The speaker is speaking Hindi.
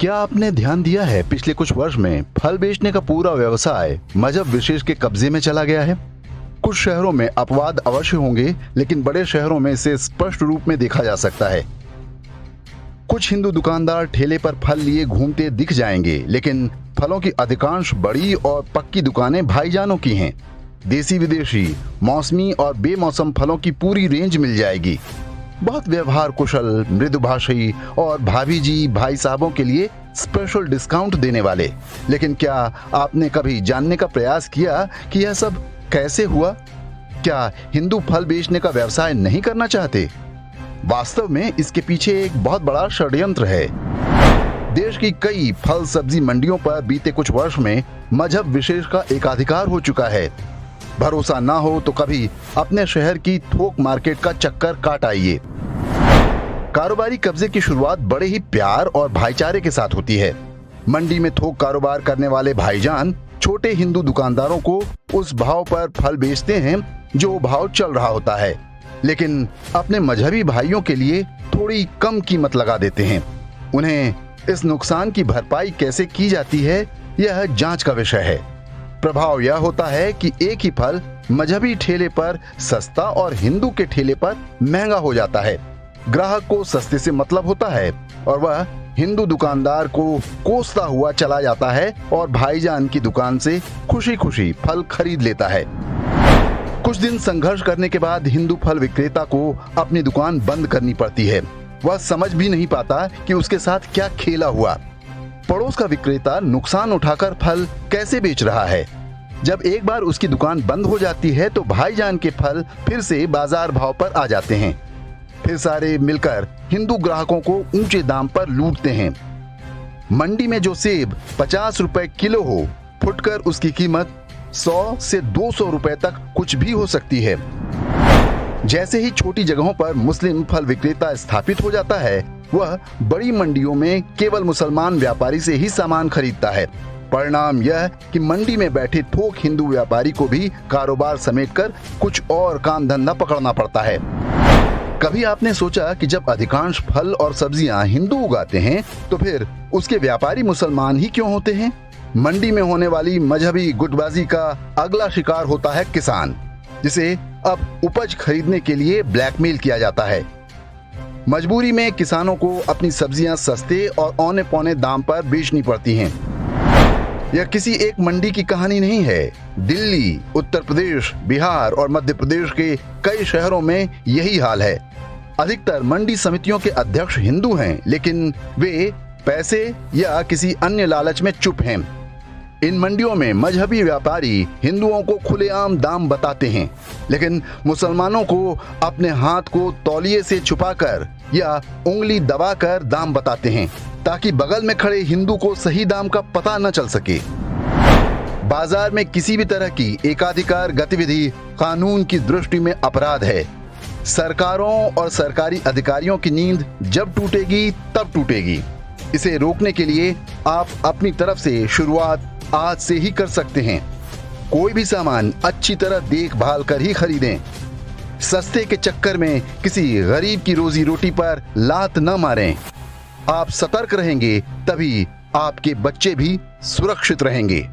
क्या आपने ध्यान दिया है पिछले कुछ वर्ष में फल बेचने का पूरा व्यवसाय मजहब विशेष के कब्जे में चला गया है। कुछ शहरों में अपवाद अवश्य होंगे, लेकिन बड़े शहरों में इसे स्पष्ट रूप में देखा जा सकता है। कुछ हिंदू दुकानदार ठेले पर फल लिए घूमते दिख जाएंगे, लेकिन फलों की अधिकांश बड़ी और पक्की दुकानें भाईजानों की हैं। देसी विदेशी, मौसमी और बेमौसम फलों की पूरी रेंज मिल जाएगी। बहुत व्यवहार कुशल, मृदुभाषी और भाभी जी भाई साहबों के लिए स्पेशल डिस्काउंट देने वाले। लेकिन क्या आपने कभी जानने का प्रयास किया कि यह सब कैसे हुआ? क्या हिंदू फल बेचने का व्यवसाय नहीं करना चाहते? वास्तव में इसके पीछे एक बहुत बड़ा षड्यंत्र है। देश की कई फल सब्जी मंडियों पर बीते कुछ वर्ष में मजहब विशेष का एकाधिकार हो चुका है। भरोसा ना हो तो कभी अपने शहर की थोक मार्केट का चक्कर काट आइए। कारोबारी कब्जे की शुरुआत बड़े ही प्यार और भाईचारे के साथ होती है। मंडी में थोक कारोबार करने वाले भाईजान छोटे हिंदू दुकानदारों को उस भाव पर फल बेचते हैं जो भाव चल रहा होता है, लेकिन अपने मजहबी भाइयों के लिए थोड़ी कम कीमत लगा देते हैं। उन्हें इस नुकसान की भरपाई कैसे की जाती है, यह जांच का विषय है। प्रभाव यह होता है कि एक ही फल मजहबी ठेले पर सस्ता और हिंदू के ठेले पर महंगा हो जाता है। ग्राहक को सस्ते से मतलब होता है और वह हिंदू दुकानदार को कोसता हुआ चला जाता है और भाईजान की दुकान से खुशी खुशी फल खरीद लेता है। कुछ दिन संघर्ष करने के बाद हिंदू फल विक्रेता को अपनी दुकान बंद करनी पड़ती है। वह समझ भी नहीं पाता कि उसके साथ क्या खेला हुआ। पड़ोस का विक्रेता नुकसान उठाकर फल कैसे बेच रहा है। जब एक बार उसकी दुकान बंद हो जाती है तो भाईजान के फल फिर से बाजार भाव पर आ जाते हैं। फिर सारे मिलकर हिंदू ग्राहकों को ऊंचे दाम पर लूटते हैं। मंडी में जो सेब 50 रुपए किलो हो, फुटकर उसकी कीमत 100 से 200 रुपए तक कुछ भी हो सकती है। जैसे ही छोटी जगहों पर मुस्लिम फल विक्रेता स्थापित हो जाता है, वह बड़ी मंडियों में केवल मुसलमान व्यापारी से ही सामान खरीदता है। परिणाम यह कि मंडी में बैठे थोक हिंदू व्यापारी को भी कारोबार समेटकर कुछ और काम धंधा पकड़ना पड़ता है। कभी आपने सोचा कि जब अधिकांश फल और सब्जियां हिंदू उगाते हैं तो फिर उसके व्यापारी मुसलमान ही क्यों होते हैं? मंडी में होने वाली मजहबी गुटबाजी का अगला शिकार होता है किसान, जिसे अब उपज खरीदने के लिए ब्लैकमेल किया जाता है। मजबूरी में किसानों को अपनी सब्जियां सस्ते और औने पौने दाम पर बेचनी पड़ती हैं। यह किसी एक मंडी की कहानी नहीं है। दिल्ली, उत्तर प्रदेश, बिहार और मध्य प्रदेश के कई शहरों में यही हाल है। अधिकतर मंडी समितियों के अध्यक्ष हिंदू हैं, लेकिन वे पैसे या किसी अन्य लालच में चुप हैं। इन मंडियों में मजहबी व्यापारी हिंदुओं को खुलेआम दाम बताते हैं, लेकिन मुसलमानों को अपने हाथ को तौलिए से छुपाकर या उंगली दबाकर दाम बताते हैं, ताकि बगल में खड़े हिंदू को सही दाम का पता न चल सके। बाजार में किसी भी तरह की एकाधिकार गतिविधि कानून की दृष्टि में अपराध है। सरकारों और सरकारी अधिकारियों की नींद जब टूटेगी तब टूटेगी। इसे रोकने के लिए आप अपनी तरफ से शुरुआत आज से ही कर सकते हैं। कोई भी सामान अच्छी तरह देखभाल कर ही खरीदें। सस्ते के चक्कर में किसी गरीब की रोजी रोटी पर लात न मारें। आप सतर्क रहेंगे तभी आपके बच्चे भी सुरक्षित रहेंगे।